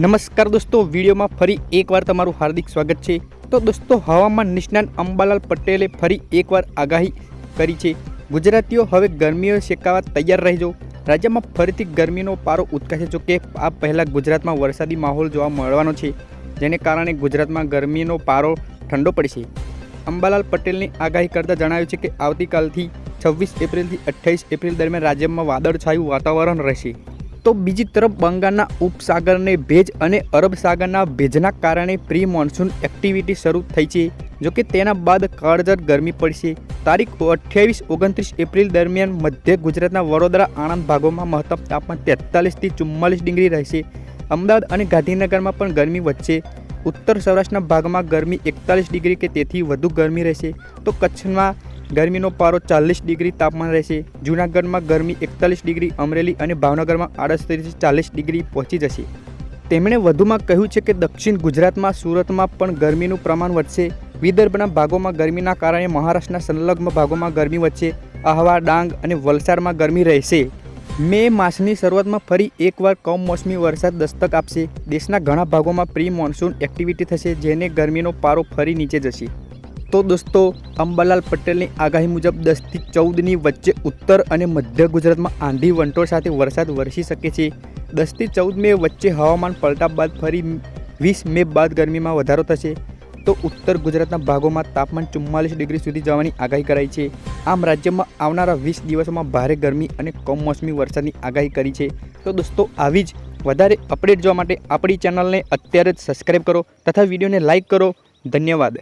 નમસ્કાર દોસ્તો, વિડીયોમાં ફરી એકવાર તમારું હાર્દિક સ્વાગત છે। તો દોસ્તો, હવામાન નિષ્ણાત અંબાલાલ પટેલે ફરી એકવાર આગાહી કરી છે। ગુજરાતીઓ હવે ગરમીઓ શેકાવા તૈયાર રહેજો। રાજ્યમાં ફરીથી ગરમીનો પારો ઉચકાશે। જો કે આ પહેલાં ગુજરાતમાં વરસાદી માહોલ જોવા મળવાનો છે, જેને કારણે ગુજરાતમાં ગરમીનો પારો ઠંડો પડશે। અંબાલાલ પટેલની આગાહી કરતાં જણાવ્યું છે કે આવતીકાલથી 26 એપ્રિલથી 28 એપ્રિલ દરમિયાન રાજ્યમાં વાદળછાયું વાતાવરણ રહેશે। તો બીજી તરફ બંગાળના ઉપસાગરને ભેજ અને અરબ સાગરના ભેજના કારણે પ્રી મોન્સૂન એક્ટિવિટી શરૂ થઈ છે। જોકે તેના બાદ કાળઝાળ ગરમી પડશે। તારીખ 28-29 એપ્રિલ દરમિયાન મધ્ય ગુજરાતના વડોદરા આણંદ ભાગોમાં મહત્તમ તાપમાન 43 થી 44 ડિગ્રી રહેશે। અમદાવાદ અને ગાંધીનગરમાં પણ ગરમી વધશે। ઉત્તર સૌરાષ્ટ્રના ભાગમાં ગરમી 41 ડિગ્રી કે તેથી વધુ ગરમી રહેશે। તો કચ્છમાં ગરમીનો પારો 40 ડિગ્રી તાપમાન રહેશે। જૂનાગઢમાં ગરમી 41 ડિગ્રી, અમરેલી અને ભાવનગરમાં 38 થી 40 ડિગ્રી પહોંચી જશે। તેમણે વધુમાં કહ્યું છે કે દક્ષિણ ગુજરાતમાં સુરતમાં પણ ગરમીનું પ્રમાણ વધશે। વિદર્ભના ભાગોમાં ગરમીના કારણે મહારાષ્ટ્રના સંલગ્ન ભાગોમાં ગરમી વધશે। આહવા, ડાંગ અને વલસાડમાં ગરમી રહેશે। મે માસની શરૂઆતમાં ફરી એકવાર કમોસમી વરસાદ દસ્તક આપશે। દેશના ઘણા ભાગોમાં પ્રી મોન્સૂન એક્ટિવિટી થશે, જેને ગરમીનો પારો ફરી નીચે જશે। તો દોસ્તો, અંબાલાલ પટેલની આગાહી મુજબ 10 થી 14ની વચ્ચે ઉત્તર અને મધ્ય ગુજરાતમાં આંધી વંટોળ સાથે વરસાદ વરસી શકે છે। 10 થી 14 મે વચ્ચે હવામાન પલટા બાદ ફરી 20 મે બાદ ગરમીમાં વધારો થશે। તો ઉત્તર ગુજરાતના ભાગોમાં તાપમાન 44 ડિગ્રી સુધી જવાની આગાહી કરાઈ છે। આમ રાજ્યમાં આવનારા 20 દિવસોમાં ભારે ગરમી અને કમોસમી વરસાદની આગાહી કરી છે। તો દોસ્તો, આવી જ વધારે અપડેટ જોવા માટે આપણી ચેનલને અત્યારે જ સબસ્ક્રાઈબ કરો તથા વિડીયોને લાઇક કરો। ધન્યવાદ।